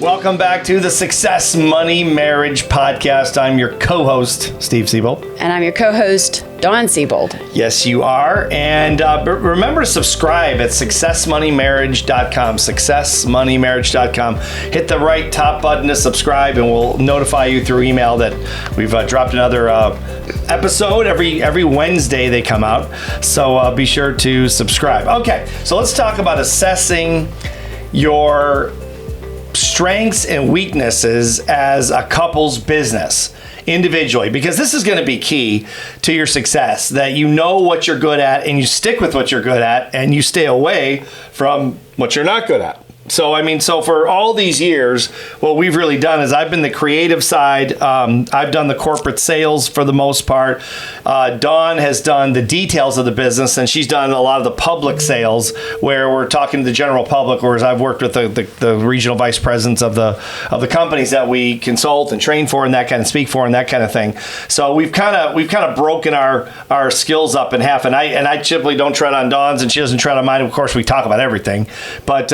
Welcome back to the Success Money Marriage Podcast. I'm your co-host, Steve Siebold. And I'm your co-host, Dawn Siebold. Yes, you are. And remember to subscribe at successmoneymarriage.com, successmoneymarriage.com. Hit the right top button to subscribe, and we'll notify you through email that we've dropped another episode. Every Wednesday they come out. So be sure to subscribe. Okay, so let's talk about assessing your strengths and weaknesses as a couple's business individually, because this is going to be key to your success, that you know what you're good at and you stick with what you're good at and you stay away from what you're not good at. So for all these years, what we've really done is I've been the creative side. I've done the corporate sales for the most part. Dawn has done the details of the business, and she's done a lot of the public sales where we're talking to the general public, whereas I've worked with the regional vice presidents of the companies that we consult and train for and that kind of speak for and that kind of thing. So we've kind of broken our skills up in half, and I typically don't tread on Dawn's and she doesn't tread on mine. Of course, we talk about everything, but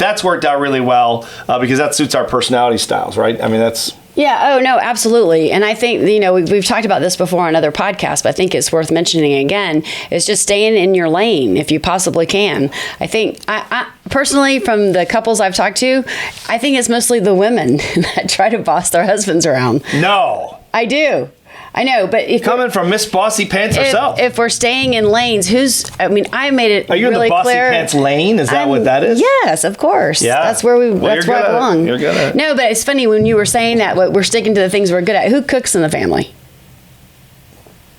that's worked out really well because that suits our personality styles, right? I mean, that's... Yeah. Oh, no, absolutely. And I think, we've talked about this before on other podcasts, but I think it's worth mentioning again, is just staying in your lane if you possibly can. I think, I personally, from the couples I've talked to, I think it's mostly the women that try to boss their husbands around. No. I do. I know, but if coming from Miss Bossy Pants herself, if we're staying in lanes, I made it. Are you really in the Bossy clear. Pants lane? Is that what that is? Yes, of course. Yeah, that's where that's where I belong. You're good at it. No, but it's funny when you were saying that. We're sticking to the things we're good at. Who cooks in the family?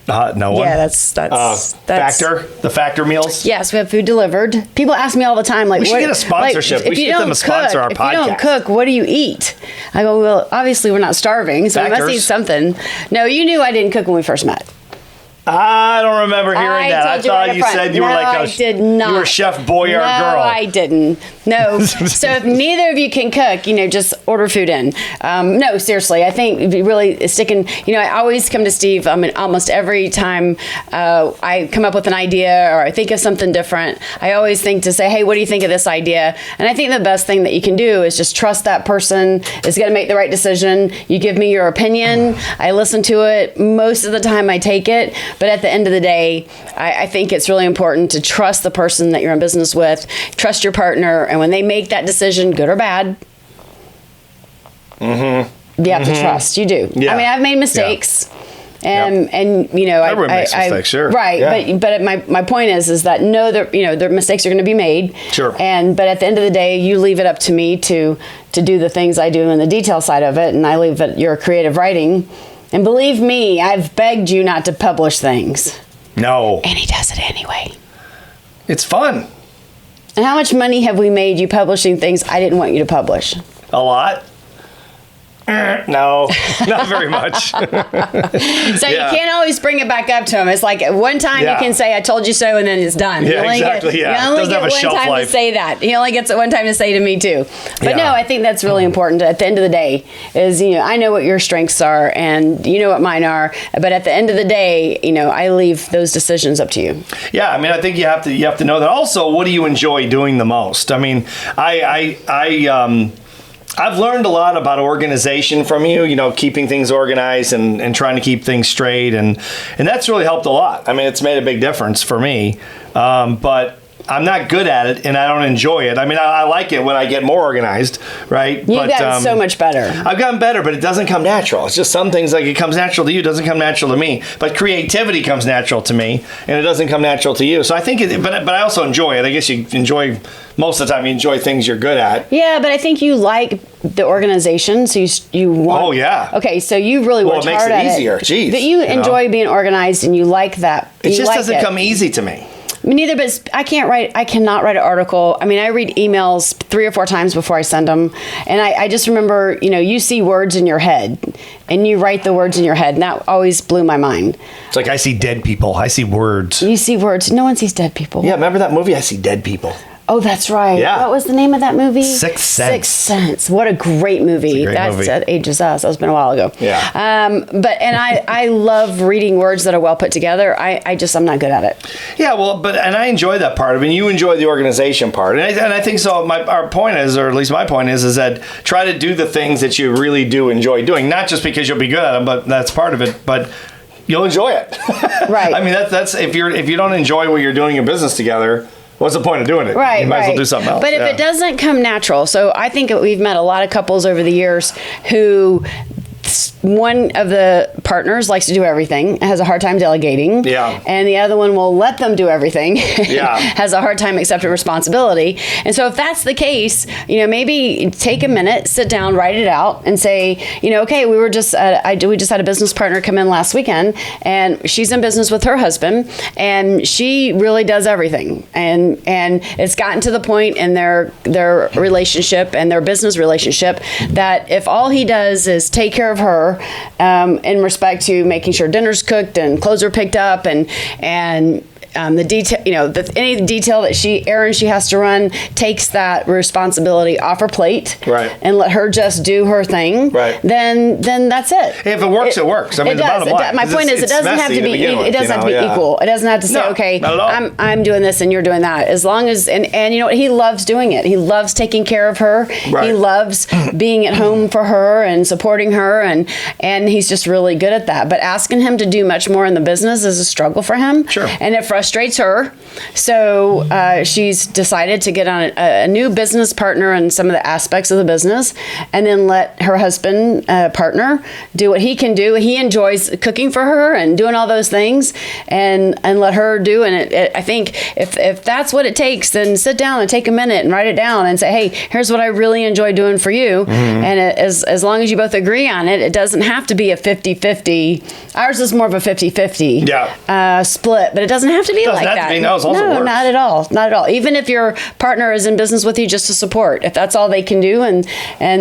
No one. Yeah, that's the Factor meals. Yes, we have food delivered. People ask me all the time, like, we should get a sponsorship. We should get them to sponsor our podcast. If you don't cook, what do you eat? I go, well, obviously we're not starving, so we must eat something. No, you knew I didn't cook when we first met. I don't remember hearing that. I thought you said you were like I did not. You were Chef Boyardee girl. No, I didn't. No. So if neither of you can cook, just order food in. No, seriously, I think really sticking. I always come to Steve. Almost every time I come up with an idea or I think of something different, I always think to say, hey, what do you think of this idea? And I think the best thing that you can do is just trust that person is going to make the right decision. You give me your opinion. I listen to it. Most of the time I take it. But at the end of the day, I think it's really important to trust the person that you're in business with, trust your partner, and when they make that decision, good or bad, you have to trust. You do. Yeah. I've made mistakes. Yeah. And everyone makes mistakes, sure. Right, yeah. but my point is that their mistakes are going to be made. Sure. But at the end of the day, you leave it up to me to do the things I do in the detail side of it, and I leave it your creative writing. And believe me, I've begged you not to publish things. No. And he does it anyway. It's fun. And how much money have we made you publishing things I didn't want you to publish? A lot. No, not very much. So you can't always bring it back up to him. It's like one time you can say, I told you so, and then it's done. Yeah, exactly. You only get one time to say that. He only gets it one time to say to me, too. But no, I think that's really important. At the end of the day is, I know what your strengths are, and you know what mine are. But at the end of the day, I leave those decisions up to you. Yeah, I think you have to know that. Also, what do you enjoy doing the most? I've learned a lot about organization from you, keeping things organized and trying to keep things straight. And that's really helped a lot. It's made a big difference for me. But I'm not good at it and I don't enjoy it. I like it when I get more organized, right? You've gotten so much better. I've gotten better, but it doesn't come natural. It's just some things like it comes natural to you, it doesn't come natural to me. But creativity comes natural to me and it doesn't come natural to you. So I think, but I also enjoy it. I guess you enjoy, most of the time you enjoy things you're good at. Yeah, but I think you like the organization, so you want. Oh yeah. Okay, so you really worked hard at it. Well, it makes it easier. Jeez. But you enjoy being organized, and you like that. It just doesn't come easy to me. Me neither, but I cannot write an article. I read emails 3 or 4 times before I send them. And I just remember, you see words in your head and you write the words in your head. And that always blew my mind. It's like I see dead people. I see words. You see words. No one sees dead people. Yeah, remember that movie? I see dead people. Oh, that's right. Yeah. What was the name of that movie? Sixth Sense. Sixth Sense. What a great movie. That ages us. That was been a while ago. Yeah. I love reading words that are well put together. I'm not good at it. Yeah, well, and I enjoy that part of it. And you enjoy the organization part. And I think so. Our point is, or at least my point is that try to do the things that you really do enjoy doing. Not just because you'll be good at them, but that's part of it. But you'll enjoy it. Right. I mean, that's if you don't enjoy what you're doing in business together, what's the point of doing it? Right, you might as well do something else. But if it doesn't come natural, so I think we've met a lot of couples over the years who one of the partners likes to do everything, has a hard time delegating, and the other one will let them do everything, has a hard time accepting responsibility. And so if that's the case, maybe take a minute, sit down, write it out, and say, okay, we just had a business partner come in last weekend, and she's in business with her husband, and she really does everything, and it's gotten to the point in their relationship and their business relationship that if all he does is take care of her in respect to making sure dinner's cooked and clothes are picked up and the detail, any detail that errand she has to run, takes that responsibility off her plate, right, and let her just do her thing, right, then that's it. If it works, it works. I mean, the bottom line. My point is, it doesn't have to be. It doesn't have to be equal. It doesn't have to say, okay, I'm doing this and you're doing that. As long as and you know what, he loves doing it. He loves taking care of her. Right. He loves being at home for her and supporting her, and he's just really good at that. But asking him to do much more in the business is a struggle for him. Sure. And it frustrates her. So she's decided to get on a new business partner in some of the aspects of the business, and then let her husband partner do what he can do. He enjoys cooking for her and doing all those things, and let her do. And I think if that's what it takes, then sit down and take a minute and write it down and say, hey, here's what I really enjoy doing for you. Mm-hmm. And as long as you both agree on it, it doesn't have to be a 50-50. Ours is more of a 50-50 split, but it doesn't have to be like that. No, not at all. Not at all. Even if your partner is in business with you just to support, if that's all they can do and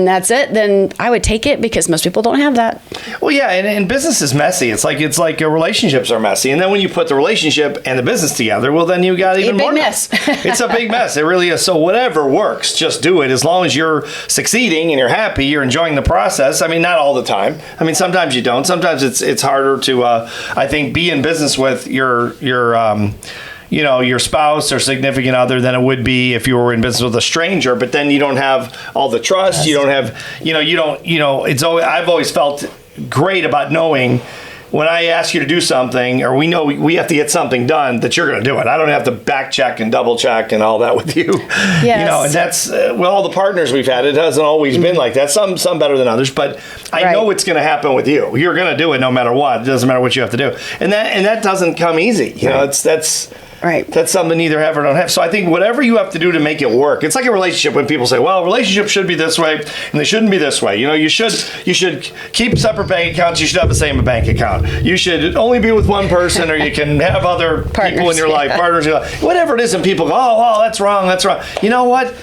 that's it, then I would take it, because most people don't have that. Well, yeah, and business is messy. It's like relationships are messy, and then when you put the relationship and the business together, well, then you got even more mess. It's a big mess. It really is. So whatever works, just do it. As long as you're succeeding and you're happy, you're enjoying the process. I mean, not all the time. I mean, sometimes you don't. Sometimes it's harder to, I think, be in business with your spouse or significant other than it would be if you were in business with a stranger. But then you don't have all the trust. Yes. You don't have, it's always, I've always felt great about knowing when I ask you to do something, or we know we have to get something done, that you're going to do it. I don't have to back check and double check and all that with you. Yes. And that's with all the partners we've had. It hasn't always been like that. Some better than others, but I know it's going to happen with you. You're going to do it no matter what. It doesn't matter what you have to do, and that doesn't come easy. That's. Right. That's something neither have or don't have. So I think whatever you have to do to make it work. It's like a relationship when people say, well, relationships should be this way and they shouldn't be this way. You should keep separate bank accounts. You should have the same bank account. You should only be with one person, or you can have other people in your life, partners in your life. Whatever it is, and people go, oh, that's wrong. That's wrong. You know what?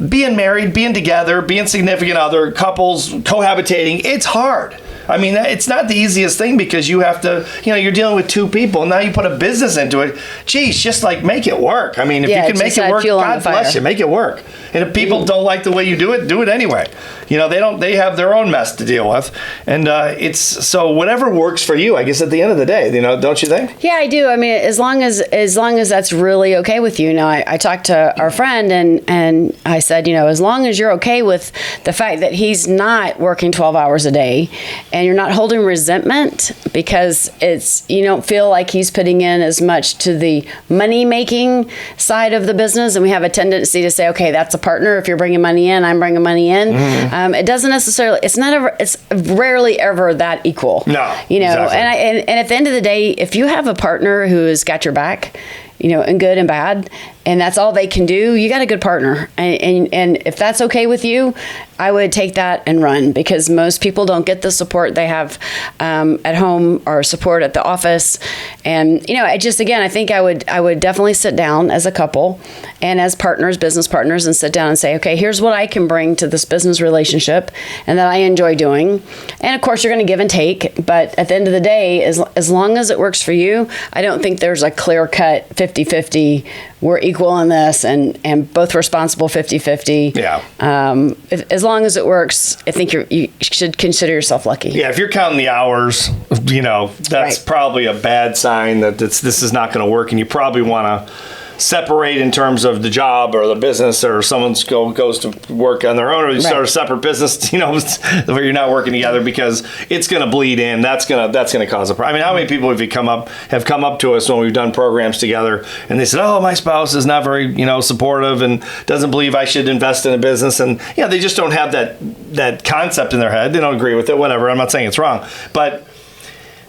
Being married, being together, being significant other, couples, cohabitating, it's hard. I mean, it's not the easiest thing, because you have to, you're dealing with two people, and now you put a business into it. Geez, just make it work. I mean, if you can make it work, God bless you, make it work. And if people don't like the way you do it anyway. They have their own mess to deal with. And so whatever works for you, I guess, at the end of the day, don't you think? Yeah, I do. I mean, as long as that's really okay with you. Now, I talked to our friend and I said, as long as you're okay with the fact that he's not working 12 hours a day, and you're not holding resentment because you don't feel like he's putting in as much to the money-making side of the business. And we have a tendency to say, okay, that's a partner. If you're bringing money in, I'm bringing money in. Mm-hmm. It doesn't necessarily, it's rarely ever that equal. No, exactly. And at the end of the day, if you have a partner who has got your back, in good and bad, and that's all they can do, you got a good partner. And if that's okay with you, I would take that and run, because most people don't get the support they have at home or support at the office. And, I think I would definitely sit down as a couple and as partners, business partners, and sit down and say, okay, here's what I can bring to this business relationship and that I enjoy doing. And of course, you're going to give and take. But at the end of the day, as long as it works for you, I don't think there's a clear cut 50-50. We're equal in this and both responsible 50-50. Yeah. As long as it works, I think you should consider yourself lucky. Yeah, if you're counting the hours, that's Right. probably a bad sign that this is not going to work, and you probably want to separate in terms of the job or the business, or someone goes to work on their own, or you start a separate business, where you're not working together, because it's going to bleed in. That's going to cause a problem. I mean, how many people have come up to us when we've done programs together, and they said, "Oh, my spouse is not very, supportive and doesn't believe I should invest in a business," and they just don't have that concept in their head. They don't agree with it. Whatever. I'm not saying it's wrong, but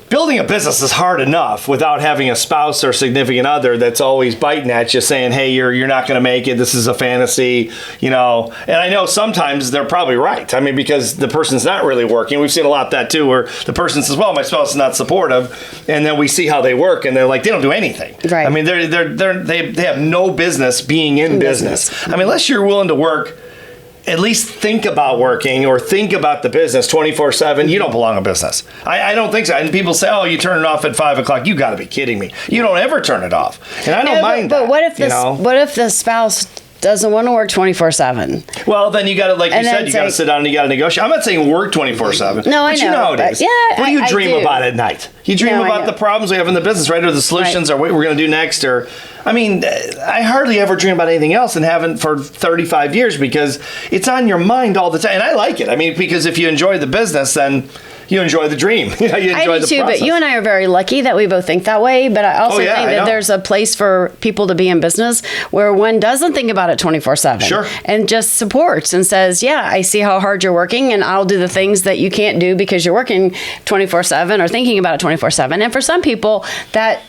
building a business is hard enough without having a spouse or significant other that's always biting at you, saying, "Hey, you're not going to make it. This is a fantasy," And I know sometimes they're probably right. I mean, because the person's not really working. We've seen a lot of that too, where the person says, "Well, my spouse is not supportive," and then we see how they work, and they're like, they don't do anything. Right. I mean, they have no business being in business. I mean, unless you're willing to work. At least think about working or think about the business 24/7. You don't belong in business. I don't think so. And people say, "Oh, you turn it off at 5 o'clock." You got to be kidding me. You don't ever turn it off. And I don't mind that. But what if the spouse doesn't want to work 24/7? Well, then you got to, like you said, you got to sit down and you got to negotiate. I'm not saying work 24/7. No, I know. But you know how it is. Yeah, what do you dream do. about at night? You dream about the problems we have in the business, right? Or the solutions, or what we're going to do next. Or, I mean, I hardly ever dream about anything else, and haven't for 35 years, because it's on your mind all the time. And I like it. I mean, because if you enjoy the business, then you enjoy the dream. You enjoy I do the too, process. but you and I are very lucky that we both think that way. But I also think that there's a place for people to be in business where one doesn't think about it 24/7. Sure. And just supports and says, "Yeah, I see how hard you're working, and I'll do the things that you can't do because you're working 24/7 or thinking about it 24/7." And for some people, that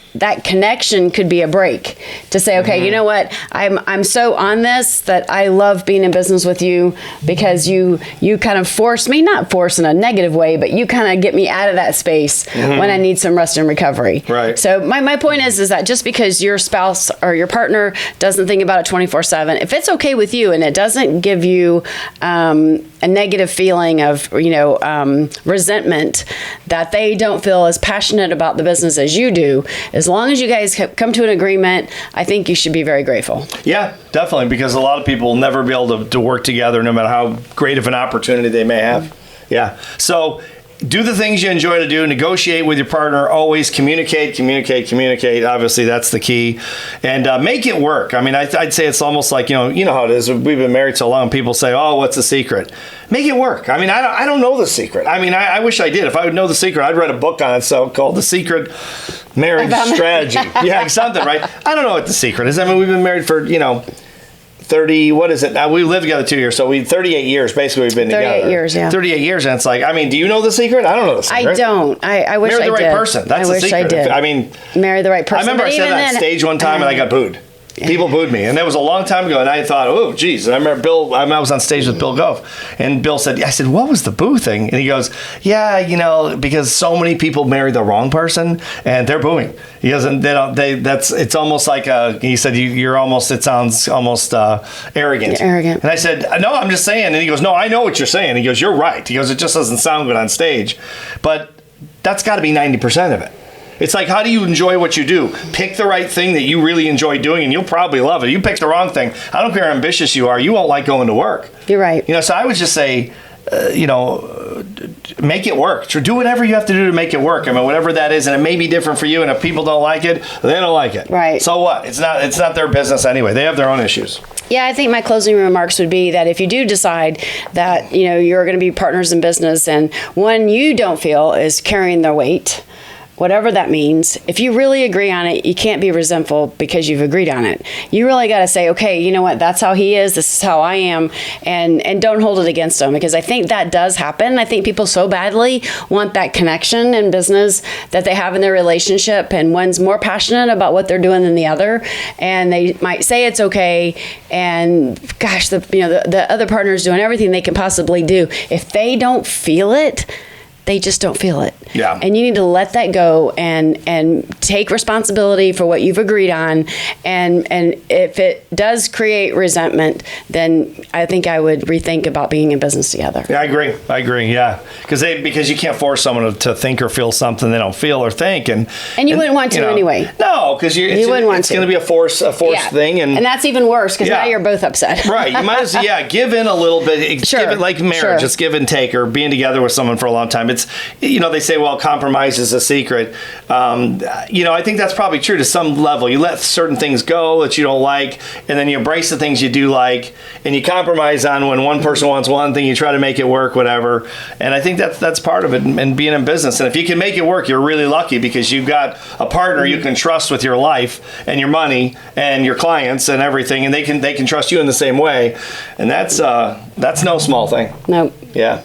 connection could be a break to say, "Okay, you know what? I'm so on this that I love being in business with you because you kind of not force in a negative way, but you kind of get me out of that space when I need some rest and recovery." Right. So my point is that just because your spouse or your partner doesn't think about it 24/7, if it's okay with you and it doesn't give you a negative feeling of resentment that they don't feel as passionate about the business as you do, as long as you guys come to an agreement, I think you should be very grateful. Yeah, definitely, because a lot of people will never be able to work together no matter how great of an opportunity they may have. Yeah. So do the things you enjoy to do. Negotiate with your partner. Always communicate. Obviously, that's the key. And make it work. I mean, I'd say it's almost like, you know how it is. We've been married so long. People say, "Oh, what's the secret?" Make it work. I mean, I don't know the secret. I mean, I wish I did. If I would know the secret, I'd write a book on it called The Secret Marriage Strategy. Yeah, something, right? I don't know what the secret is. I mean, we've been married for, 30, what is it now? We lived together 2 years, so 38 years basically we've been together. 38 years, yeah. 38 years, and it's like, I mean, do you know the secret? I don't know the secret. I don't. I wish I did. Marry the right person. That's the secret. I wish I did. I mean, marry the right person. I remember I said that on stage one time, and I got booed. People booed me, and that was a long time ago. And I thought, "Oh, geez." And I remember Bill. I was on stage with Bill Gove, and Bill said, "I said, what was the boo thing?" And he goes, "Yeah, because so many people marry the wrong person, and they're booing." He goes, "And they don't. It's almost like he said, you're almost. It sounds almost arrogant." You're arrogant. And I said, "No, I'm just saying." And he goes, "No, I know what you're saying." He goes, "You're right." He goes, "It just doesn't sound good on stage, but that's got to be 90% of it." It's like, how do you enjoy what you do? Pick the right thing that you really enjoy doing, and you'll probably love it. You pick the wrong thing, I don't care how ambitious you are, you won't like going to work. You're right. So I would just say, make it work. Do whatever you have to do to make it work. I mean, whatever that is, and it may be different for you, and if people don't like it, they don't like it. Right. So what? It's not their business anyway. They have their own issues. Yeah, I think my closing remarks would be that if you do decide that, you're going to be partners in business, and one you don't feel is carrying the weight, whatever that means, if you really agree on it, you can't be resentful because you've agreed on it. You really got to say, "Okay, you know what? That's how he is. This is how I am," and don't hold it against him, because I think that does happen. I think people so badly want that connection in business that they have in their relationship, and one's more passionate about what they're doing than the other, and they might say it's okay, and gosh, the other partner's doing everything they can possibly do. If they don't feel it, they just don't feel it. Yeah. And you need to let that go and take responsibility for what you've agreed on. And if it does create resentment, then I think I would rethink about being in business together. Yeah, I agree. Yeah. Because you can't force someone to think or feel something they don't feel or think. And you wouldn't want to anyway. No, because it's going to be a forced thing. And that's even worse because now you're both upset. Right. You might as well, give in a little bit. Sure. Give it like marriage. It's give and take, or being together with someone for a long time. It's, they say, well, compromise is a secret. I think that's probably true to some level. You let certain things go that you don't like, and then you embrace the things you do like, and you compromise on when one person wants one thing, you try to make it work, whatever. And I think that's part of it and being in business. And if you can make it work, you're really lucky because you've got a partner you can trust with your life and your money and your clients and everything, and they can trust you in the same way. And that's no small thing. No. Yeah.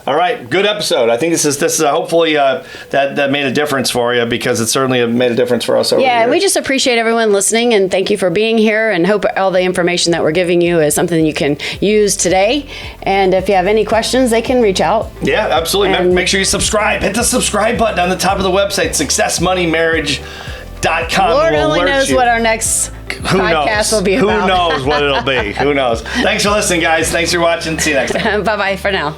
All right, good episode. I think this is hopefully that made a difference for you, because it certainly made a difference for us over the years. And we just appreciate everyone listening, and thank you for being here, and hope all the information that we're giving you is something you can use today. And if you have any questions, they can reach out. Yeah, absolutely. Make sure you subscribe. Hit the subscribe button on the top of the website, successmoneymarriage.com. Lord only knows what our next podcast will be about. Who knows what it'll be? Who knows? Thanks for listening, guys. Thanks for watching. See you next time. Bye-bye for now.